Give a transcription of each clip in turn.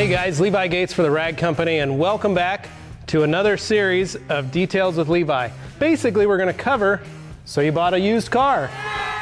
Hey guys, Levi Gates for the Rag Company, and welcome back to another series of Details with Levi. Basically, we're going to cover, so you bought a used car.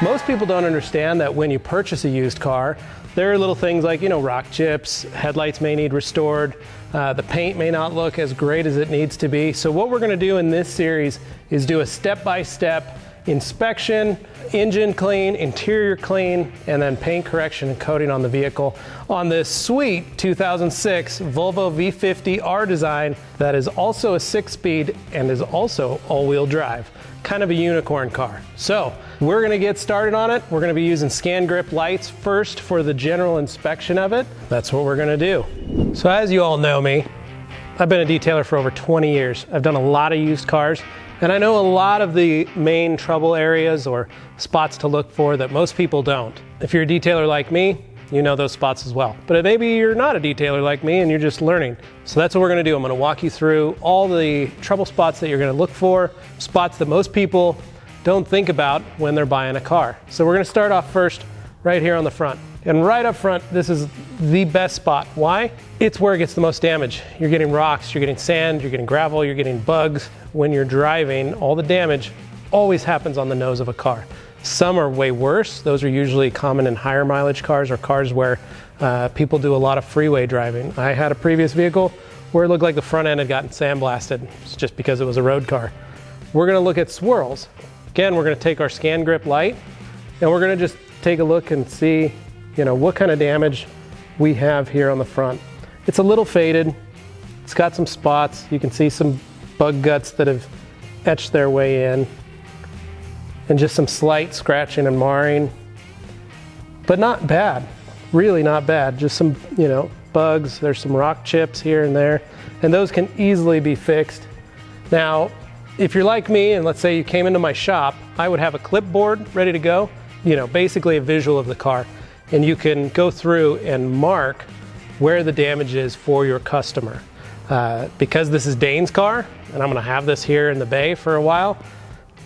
Most people don't understand that when you purchase a used car, there are little things like, rock chips, headlights may need restored, the paint may not look as great as it needs to be. So what we're going to do in this series is do a step-by-step inspection, engine clean, interior clean, and then paint correction and coating on the vehicle on this sweet 2006 Volvo V50 R design that is also a 6-speed and is also all-wheel drive. Kind of a unicorn car. So we're going to get started on it. We're going to be using scan grip lights first for the general inspection of it. That's what we're going to do. So as you all know me, I've been a detailer for over 20 years. I've done a lot of used cars, and I know a lot of the main trouble areas or spots to look for that most people don't. If you're a detailer like me, you know those spots as well. But maybe you're not a detailer like me and you're just learning. So that's what we're going to do. I'm going to walk you through all the trouble spots that you're going to look for, spots that most people don't think about when they're buying a car. So we're going to start off first right here on the front. And right up front, this is the best spot. Why? It's where it gets the most damage. You're getting rocks, you're getting sand, you're getting gravel, you're getting bugs. When you're driving, all the damage always happens on the nose of a car. Some are way worse. Those are usually common in higher mileage cars or cars where people do a lot of freeway driving. I had a previous vehicle where it looked like the front end had gotten sandblasted. It's just because it was a road car. We're gonna look at swirls. Again, we're gonna take our scan grip light and we're gonna just take a look and see what kind of damage we have here on the front. It's a little faded. It's got some spots. You can see some bug guts that have etched their way in, and just some slight scratching and marring, but not bad, really not bad. Just some, bugs. There's some rock chips here and there, and those can easily be fixed. Now, if you're like me, and let's say you came into my shop, I would have a clipboard ready to go, basically a visual of the car, and you can go through and mark where the damage is for your customer. Because this is Dane's car, and I'm gonna have this here in the bay for a while,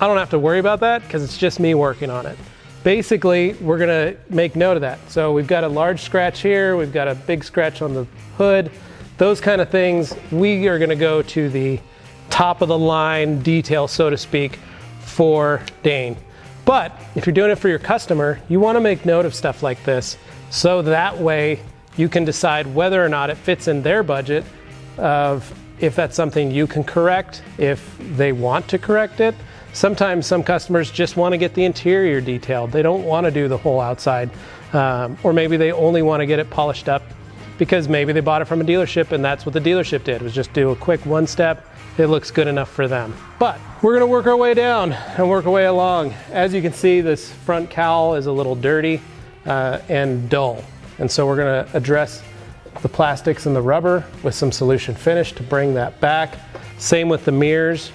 I don't have to worry about that because it's just me working on it. Basically, we're gonna make note of that. So we've got a large scratch here, we've got a big scratch on the hood, those kind of things. We are gonna go to the top of the line detail, so to speak, for Dane. But if you're doing it for your customer, you wanna make note of stuff like this so that way you can decide whether or not it fits in their budget of if that's something you can correct, if they want to correct it. Sometimes some customers just want to get the interior detailed. They don't want to do the whole outside. Or maybe they only want to get it polished up because maybe they bought it from a dealership and that's what the dealership did, was just do a quick one step. It looks good enough for them. But we're going to work our way down and work our way along. As you can see, this front cowl is a little dirty and dull. And so we're going to address the plastics and the rubber with some solution finish to bring that back. Same with the mirrors,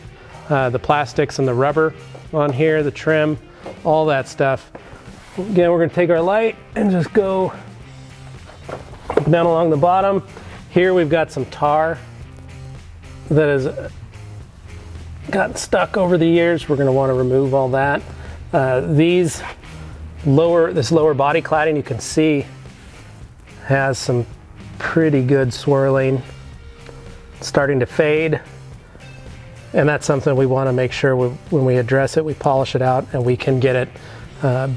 the plastics and the rubber on here, the trim, all that stuff. Again, we're going to take our light and just go down along the bottom. Here we've got some tar that has gotten stuck over the years. We're going to want to remove all that. This lower body cladding, you can see, has some pretty good swirling, starting to fade, and that's something we want to make sure when we address it, we polish it out and we can get it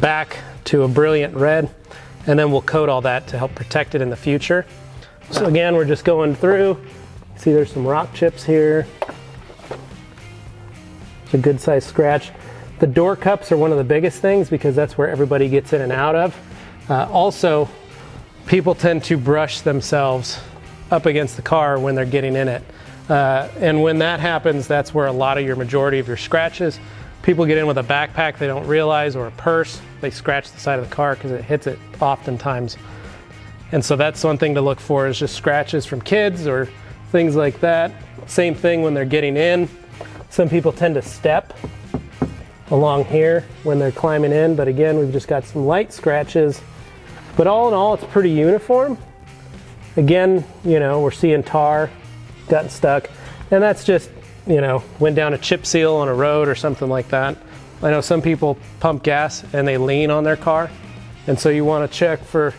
back to a brilliant red, and then we'll coat all that to help protect it in the future. So again, we're just going through. See, there's some rock chips here. It's a good sized scratch. The door cups are one of the biggest things because that's where everybody gets in and out of. Also, people tend to brush themselves up against the car when they're getting in it. And when that happens, that's where a lot of your majority of your scratches. People get in with a backpack they don't realize, or a purse. They scratch the side of the car because it hits it oftentimes. And so that's one thing to look for, is just scratches from kids or things like that. Same thing when they're getting in. Some people tend to step along here when they're climbing in, but again, we've just got some light scratches. But all in all, it's pretty uniform. Again, we're seeing tar, gotten stuck, and that's just, went down a chip seal on a road or something like that. I know some people pump gas and they lean on their car, and so you want to check for,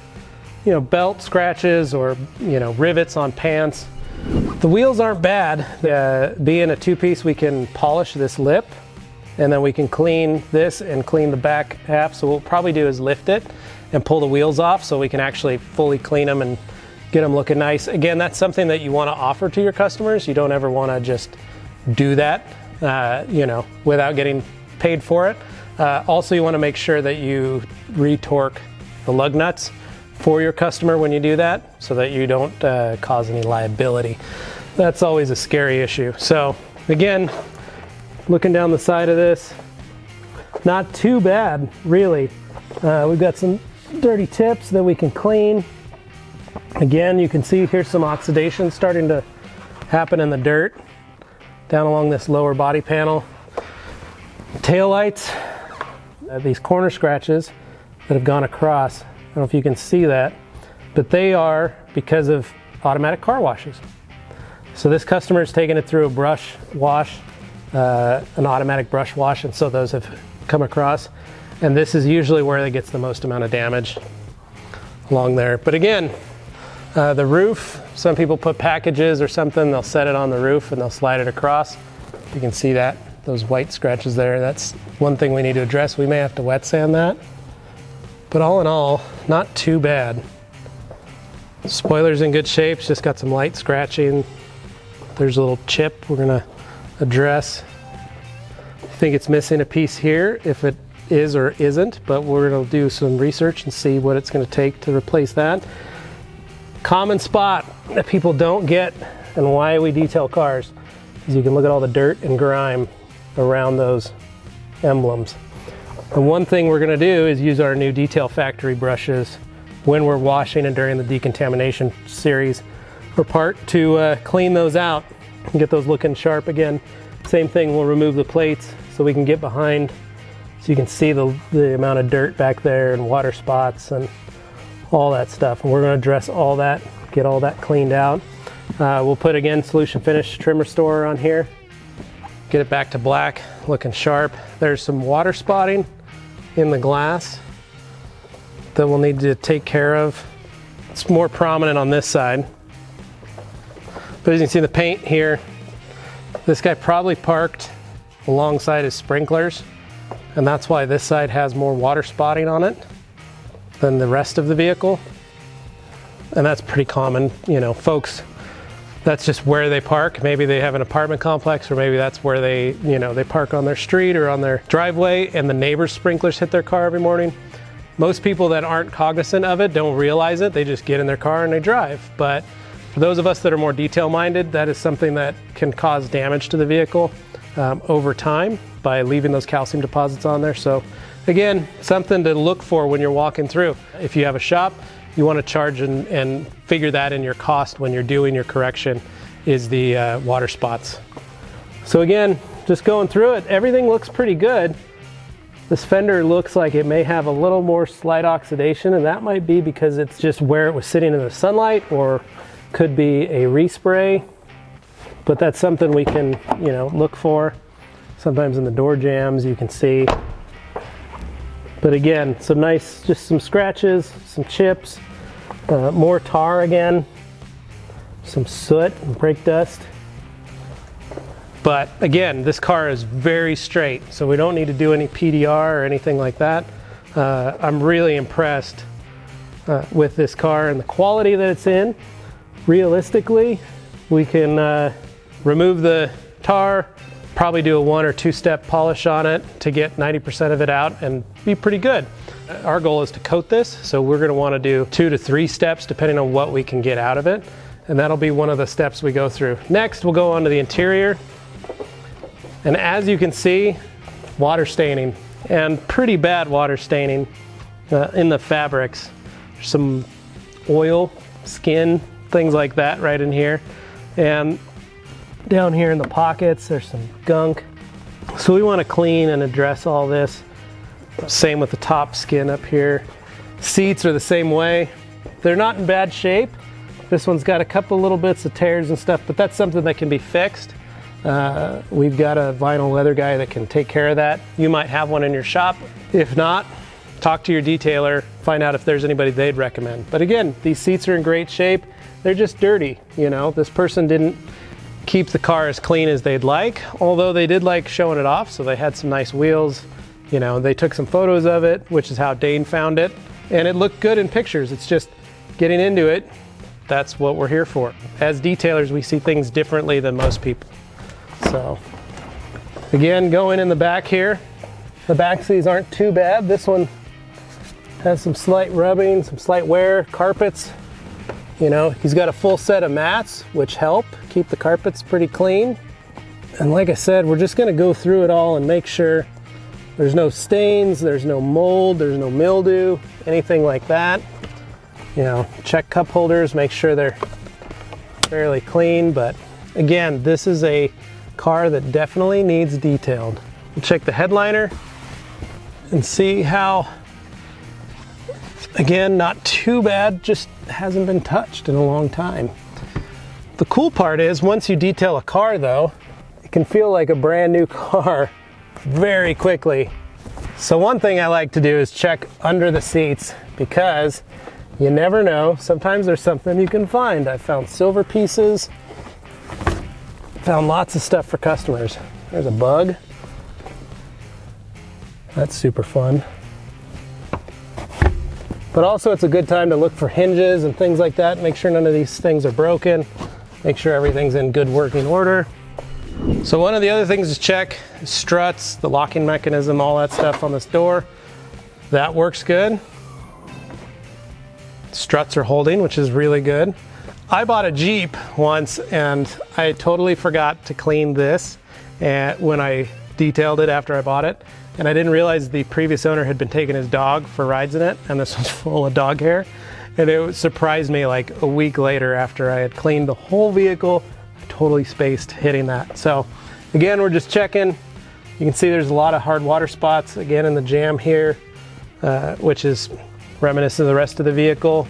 belt scratches or, rivets on pants. The wheels aren't bad. Being a two-piece, we can polish this lip, and then we can clean this and clean the back half. So what we'll probably do is lift it and pull the wheels off so we can actually fully clean them and get them looking nice. Again, that's something that you want to offer to your customers. You don't ever want to just do that, without getting paid for it. Also, you want to make sure that you re-torque the lug nuts for your customer when you do that, so that you don't cause any liability. That's always a scary issue. So again, looking down the side of this, not too bad, really. We've got some dirty tips that we can clean. Again, you can see here's some oxidation starting to happen in the dirt down along this lower body panel. Tail lights, these corner scratches that have gone across. I don't know if you can see that, but they are because of automatic car washes. So this customer is taking it through a brush wash, an automatic brush wash, and so those have come across. And this is usually where it gets the most amount of damage along there. But again, the roof, some people put packages or something, they'll set it on the roof and they'll slide it across. You can see that, those white scratches there. That's one thing we need to address. We may have to wet sand that. But all in all, not too bad. Spoiler's in good shape, it's just got some light scratching. There's a little chip we're gonna address. I think it's missing a piece here, if it is or isn't, but we're gonna do some research and see what it's gonna take to replace that. Common spot that people don't get and why we detail cars is you can look at all the dirt and grime around those emblems. The one thing we're gonna do is use our new Detail Factory brushes when we're washing and during the decontamination series or part to clean those out and get those looking sharp again. Same thing, we'll remove the plates so we can get behind so you can see the amount of dirt back there and water spots and all that stuff. And we're gonna address all that, get all that cleaned out. We'll put, again, Solution Finish Trim Restorer on here, get it back to black, looking sharp. There's some water spotting in the glass that we'll need to take care of. It's more prominent on this side. But as you can see the paint here, this guy probably parked alongside his sprinklers, and that's why this side has more water spotting on it than the rest of the vehicle. And that's pretty common, folks, that's just where they park. Maybe they have an apartment complex, or maybe that's where they, they park on their street or on their driveway and the neighbor's sprinklers hit their car every morning. Most people that aren't cognizant of it don't realize it. They just get in their car and they drive. But for those of us that are more detail-minded, that is something that can cause damage to the vehicle over time by leaving those calcium deposits on there. So again, something to look for when you're walking through. If you have a shop, you want to charge and figure that in your cost when you're doing your correction is the water spots. So again, just going through it, everything looks pretty good. This fender looks like it may have a little more slight oxidation, and that might be because it's just where it was sitting in the sunlight, or could be a respray. But that's something we can, look for. Sometimes in the door jambs you can see. But again, some nice, just some scratches, some chips, more tar again, some soot and brake dust. But again, this car is very straight, so we don't need to do any PDR or anything like that. I'm really impressed with this car and the quality that it's in. Realistically, we can remove the tar, probably do a 1 or 2 step polish on it to get 90% of it out and be pretty good. Our goal is to coat this, so we're gonna wanna do 2 to 3 steps depending on what we can get out of it. And that'll be one of the steps we go through. Next, we'll go on to the interior. And as you can see, water staining, and pretty bad water staining in the fabrics. There's some oil, skin, things like that right in here. And down here in the pockets, there's some gunk. So we want to clean and address all this. Same with the top skin up here. Seats are the same way. They're not in bad shape. This one's got a couple little bits of tears and stuff, but that's something that can be fixed. We've got a vinyl leather guy that can take care of that. You might have one in your shop. If not, talk to your detailer, find out if there's anybody they'd recommend. But again, these seats are in great shape. They're just dirty, you know. This person didn't keep the car as clean as they'd like, although they did like showing it off, so they had some nice wheels. You know, they took some photos of it, which is how Dane found it, and it looked good in pictures. It's just getting into it. That's what we're here for. As detailers, we see things differently than most people. So, again, going in the back here, the back seats aren't too bad. This one has some slight rubbing, some slight wear, carpets. You know, he's got a full set of mats, which help keep the carpets pretty clean. And like I said, we're just gonna go through it all and make sure there's no stains, there's no mold, there's no mildew, anything like that. You know, check cup holders, make sure they're fairly clean. But again, this is a car that definitely needs detailed. We'll check the headliner and see how, again, not too bad, just hasn't been touched in a long time. The cool part is, once you detail a car though, it can feel like a brand new car very quickly. So one thing I like to do is check under the seats, because you never know, sometimes there's something you can find. I found silver pieces, found lots of stuff for customers. There's a bug. That's super fun. But also it's a good time to look for hinges and things like that. Make sure none of these things are broken. Make sure everything's in good working order. So one of the other things to check is struts, the locking mechanism, all that stuff on this door. That works good. Struts are holding, which is really good. I bought a Jeep once and I totally forgot to clean this when I detailed it after I bought it. And I didn't realize the previous owner had been taking his dog for rides in it, and this was full of dog hair. And it surprised me like a week later after I had cleaned the whole vehicle. I totally spaced hitting that. So again, we're just checking. You can see there's a lot of hard water spots again in the jamb here, which is reminiscent of the rest of the vehicle.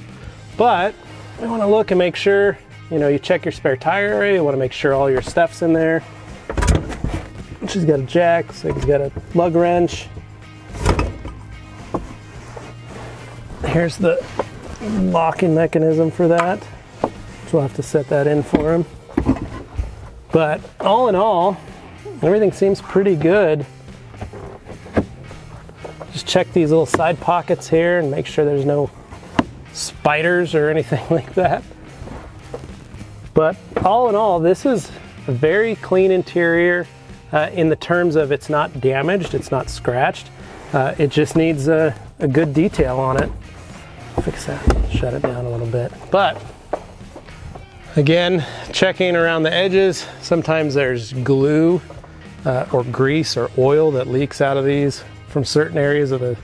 But you want to look and make sure, you know, you check your spare tire area. You want to make sure all your stuff's in there. She's got a jack, so he's got a lug wrench. Here's the locking mechanism for that. So we'll have to set that in for him. But all in all, everything seems pretty good. Just check these little side pockets here and make sure there's no spiders or anything like that. But all in all, this is a very clean interior. In the terms of it's not damaged, it's not scratched. It just needs a good detail on it. Fix that, shut it down a little bit. But again, checking around the edges, sometimes there's glue or grease or oil that leaks out of these from certain areas of the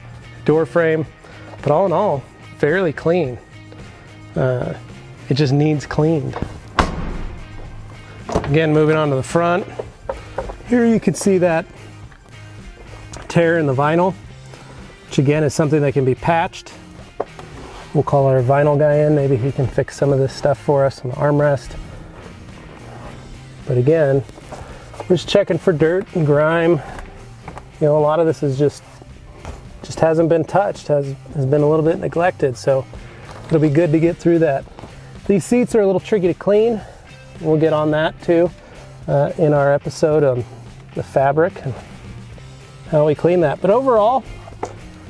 door frame. But all in all, fairly clean. It just needs cleaned. Again, moving on to the front. Here you can see that tear in the vinyl, which again is something that can be patched. We'll call our vinyl guy in, maybe he can fix some of this stuff for us on the armrest. But again, we're just checking for dirt and grime. You know, a lot of this is just hasn't been touched, has been a little bit neglected, so it'll be good to get through that. These seats are a little tricky to clean. We'll get on that too in our episode on the fabric and how we clean that. But overall,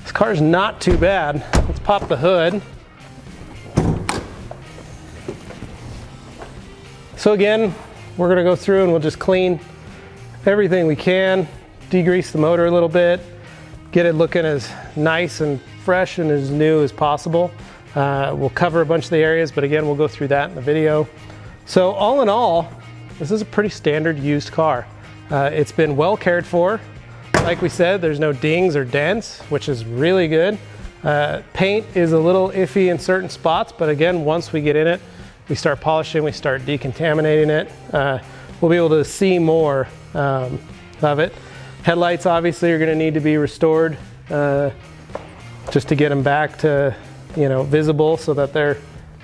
this car's not too bad. Let's pop the hood. So again, we're gonna go through and we'll just clean everything we can, degrease the motor a little bit, get it looking as nice and fresh and as new as possible. We'll cover a bunch of the areas, but again, we'll go through that in the video. So all in all, this is a pretty standard used car. It's been well cared for. Like we said, there's no dings or dents, which is really good. Paint is a little iffy in certain spots, but again, once we get in it, we start polishing, we start decontaminating it. We'll be able to see more of it. Headlights obviously are gonna need to be restored just to get them back to, you know, visible so that they're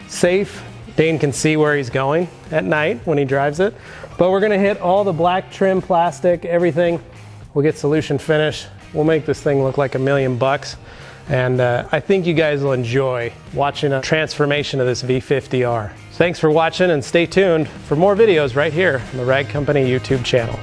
safe. Dane can see where he's going at night when he drives it. But we're gonna hit all the black trim, plastic, everything. We'll get solution finish. We'll make this thing look like $1 million. And I think you guys will enjoy watching a transformation of this V50R. Thanks for watching, and stay tuned for more videos right here on the Rag Company YouTube channel.